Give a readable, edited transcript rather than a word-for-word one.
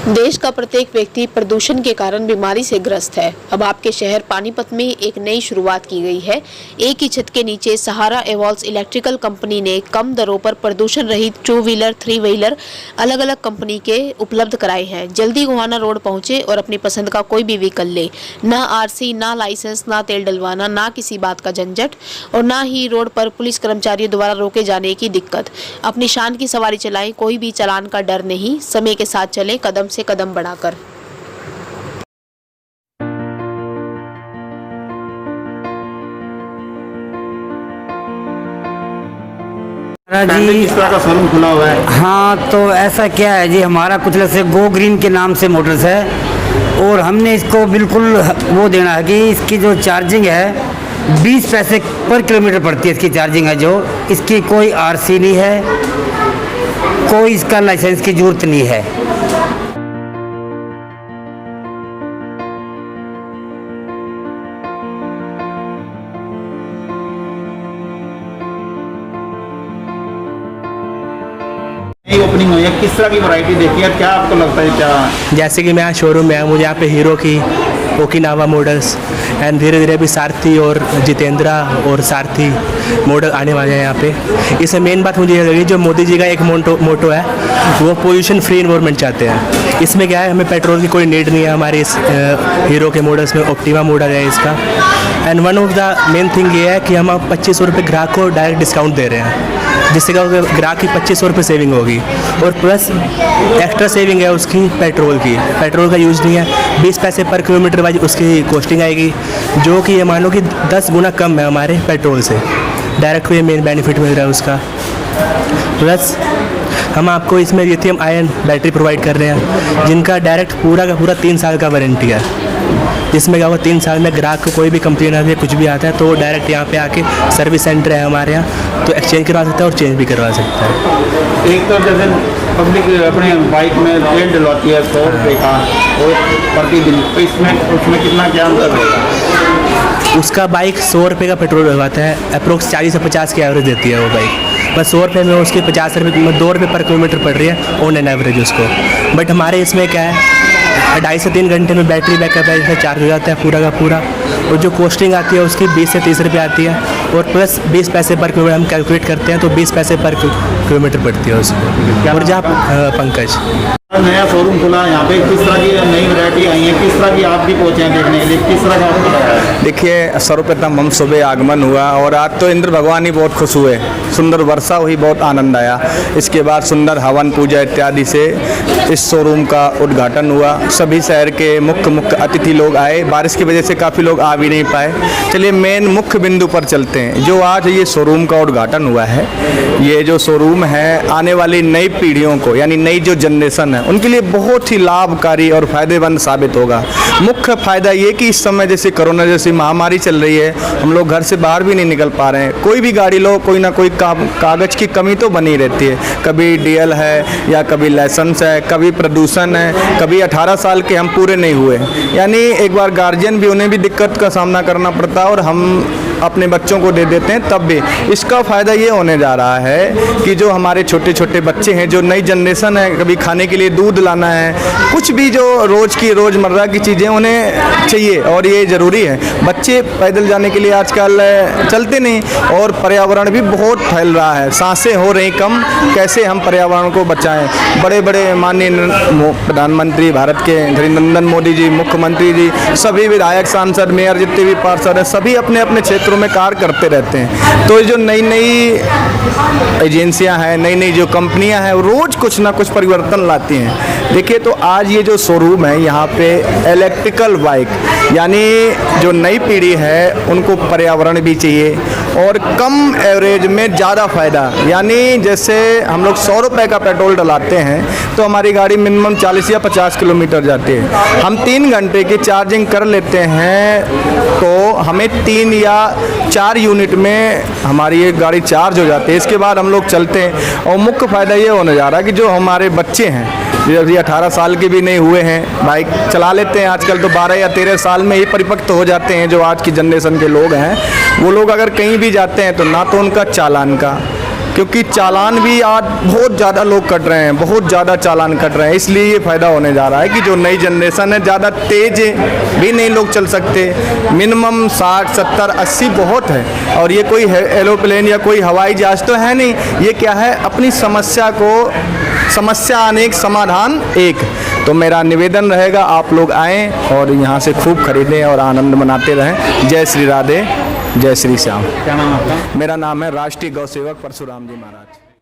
देश का प्रत्येक व्यक्ति प्रदूषण के कारण बीमारी से ग्रस्त है। अब आपके शहर पानीपत में एक नई शुरुआत की गई है। एक ही छत के नीचे सहारा एवॉल्स इलेक्ट्रिकल कंपनी ने कम दरों पर प्रदूषण रहित 2 व्हीलर 3 व्हीलर अलग अलग कंपनी के उपलब्ध कराए हैं। जल्दी गोहाना रोड पहुंचे और अपनी पसंद का कोई भी व्हीकल ले। ना आरसी, ना लाइसेंस, ना तेल डलवाना, ना किसी बात का झंझट और ना ही रोड पर पुलिस कर्मचारियों द्वारा रोके जाने की दिक्कत। अपनी शान की सवारी चलाएं, कोई भी चालान का डर नहीं। समय के साथ चलें, कदम से कदम बढ़ाकर। जी, इस तरह का शोरूम खुला हुआ है। हाँ, तो ऐसा क्या है जी, हमारा कुछ से गो ग्रीन के नाम से मोटर्स है और हमने इसको बिल्कुल वो देना है कि इसकी जो चार्जिंग है 20 पैसे पर किलोमीटर पड़ती है। इसकी चार्जिंग है जो, इसकी कोई आरसी नहीं है, कोई इसका लाइसेंस की ज़रूरत नहीं है। ओपनिंग हुई है, किस तरह की वैरायटी देखी है, क्या आपको लगता है क्या? जैसे कि मैं यहाँ शोरूम में आया, मुझे यहाँ पे हीरो की ओकिनावा मॉडल्स एंड धीरे धीरे भी सारथी और जितेंद्रा और सारथी मॉडल आने वाले हैं यहाँ पे। इसमें मेन बात मुझे ये लगी, जो मोदी जी का एक मोटो है वो पोल्यूशन फ्री इन्वायरमेंट चाहते हैं। इसमें क्या है, हमें पेट्रोल की कोई नीड नहीं है। हमारे इस हीरो के मॉडल्स में ऑप्टिमा मॉडल है इसका। And one of the main thing ये है कि हम 2500 रुपये ग्राहक को डायरेक्ट डिस्काउंट दे रहे हैं, जिससे क्या ग्राहक की 2500 रुपये सेविंग होगी और प्लस एक्स्ट्रा सेविंग है उसकी पेट्रोल की। पेट्रोल का यूज़ नहीं है, 20 पैसे पर किलोमीटर वाइज उसकी कॉस्टिंग आएगी, जो कि ये मानो कि 10 गुना कम है हमारे पेट्रोल से। डायरेक्ट को ये मेन बेनिफिट मिल रहा है उसका। प्लस हम आपको इसमें लिथियम आयन बैटरी प्रोवाइड कर रहे हैं, जिनका डायरेक्ट पूरा का पूरा 3 साल का वारंटी है। जिसमें क्या होगा, 3 साल में ग्राहक को कोई भी कंप्लेन आती है, कुछ भी आता है तो डायरेक्ट यहाँ पे आके सर्विस सेंटर है हमारे यहाँ, तो एक्सचेंज करवा सकता है और चेंज भी करवा सकता है। एक तो जैसे पब्लिक अपने बाइक में तेल डलवाती है 100 रुपये का और प्रतिदिन, तो उसमें कितना क्या अंतर होगा? उसका बाइक 100 रुपये का पेट्रोल डलवाता है, अप्रोक्स 40 से 50 की एवरेज देती है वो बाइक। बस 100 रुपये में उसकी 50 रुपये 2 रुपये पर किलोमीटर पड़ रही है ऑन एन एवरेज उसको। बट हमारे इसमें क्या है, 2.5 से 3 घंटे में बैटरी बैकअप है, इसमें चार्ज हो जाता है पूरा का पूरा। और जो कॉस्टिंग आती है उसकी 20 से 30 रुपये आती है और प्लस 20 पैसे पर किलोमीटर हम कैलकुलेट करते हैं, तो 20 पैसे पर किलोमीटर पड़ती है उसको। और जहाँ पंकज नया शोरूम खुला यहाँ पे, किस तरह की नई वैरायटी आई है, किस तरह की आप भी पहुँचे हैं देखने के लिए, किस तरह का आपको लगा है? देखिए, सर्वप्रथम हम सुबह आगमन हुआ और आज तो इंद्र भगवान ही बहुत खुश हुए। सुंदर वर्षा हुई, बहुत आनंद आया। इसके बाद सुंदर हवन पूजा इत्यादि से इस शोरूम का उद्घाटन हुआ। सभी शहर के मुख्य अतिथि लोग आए, बारिश की वजह से काफ़ी लोग आ भी नहीं पाए। चलिए मेन मुख्य बिंदु पर चलते हैं। जो आज ये शोरूम का उद्घाटन हुआ है, ये जो शोरूम है आने वाली नई पीढ़ियों को, यानी नई जो जनरेशन है उनके लिए बहुत ही लाभकारी और फायदेमंद साबित होगा। मुख्य फायदा ये कि इस समय जैसे कोरोना जैसी महामारी चल रही है, हम लोग घर से बाहर भी नहीं निकल पा रहे हैं। कोई भी गाड़ी लो, कोई ना कोई कागज़ की कमी तो बनी रहती है। कभी डीएल है या कभी लाइसेंस है, कभी प्रदूषण है, कभी 18 साल के हम पूरे नहीं हुए, यानी एक बार गार्जियन भी, उन्हें भी दिक्कत का सामना करना पड़ता है और हम अपने बच्चों को दे देते हैं तब भी। इसका फ़ायदा ये होने जा रहा है कि जो हमारे छोटे छोटे बच्चे हैं, जो नई जनरेशन है, कभी खाने के लिए दूध लाना है, कुछ भी जो रोज़मर्रा की चीज़ें उन्हें चाहिए और ये ज़रूरी है। बच्चे पैदल जाने के लिए आजकल चलते नहीं और पर्यावरण भी बहुत फैल रहा है, सांसें हो रही कम। कैसे हम पर्यावरण को बचाएं? बड़े बड़े माननीय प्रधानमंत्री भारत के नरेंद्र मोदी जी, मुख्यमंत्री जी, सभी विधायक, सांसद, मेयर, जितने भी पार्षद हैं, सभी अपने अपने क्षेत्रों में कार्य करते रहते हैं। तो जो नई नई एजेंसियां हैं, नई नई जो कंपनियां हैं, रोज़ कुछ ना कुछ परिवर्तन लाती हैं। देखिए, तो आज ये जो शोरूम है यहाँ पे इलेक्ट्रिकल बाइक, यानी जो नई पीढ़ी है उनको पर्यावरण भी चाहिए और कम एवरेज में ज़्यादा फ़ायदा। यानी जैसे हम लोग 100 रुपये का पेट्रोल डलाते हैं तो हमारी गाड़ी मिनिमम 40 या 50 किलोमीटर जाती है। हम 3 घंटे की चार्जिंग कर लेते हैं तो हमें 3 या 4 यूनिट में हमारी ये गाड़ी चार्ज हो जाती है। इसके बाद हम लोग चलते हैं और मुख्य फ़ायदा ये होने जा रहा है कि जो हमारे बच्चे हैं, जो अभी 18 साल के भी नहीं हुए हैं, बाइक चला लेते हैं आजकल, तो 12 या 13 साल में ही परिपक्व हो जाते हैं। जो आज की जनरेशन के लोग हैं, वो लोग अगर कहीं भी जाते हैं तो ना तो उनका चालान का, क्योंकि चालान भी आज बहुत ज़्यादा लोग कट रहे हैं, बहुत ज़्यादा चालान कट रहे हैं। इसलिए ये फ़ायदा होने जा रहा है कि जो नई जनरेशन है ज़्यादा तेज़ भी नहीं लोग चल सकते, मिनिमम 60 70 80 बहुत है। और ये कोई एरोप्लेन या कोई हवाई जहाज़ तो है नहीं, ये क्या है अपनी समस्या अनेक समाधान एक। तो मेरा निवेदन रहेगा आप लोग आएँ और यहाँ से खूब खरीदें और आनंद मनाते रहें। जय श्री राधे, जय श्री श्याम। क्या नाम है आपका? मेरा नाम है राष्ट्रीय गौ सेवक परशुराम जी महाराज।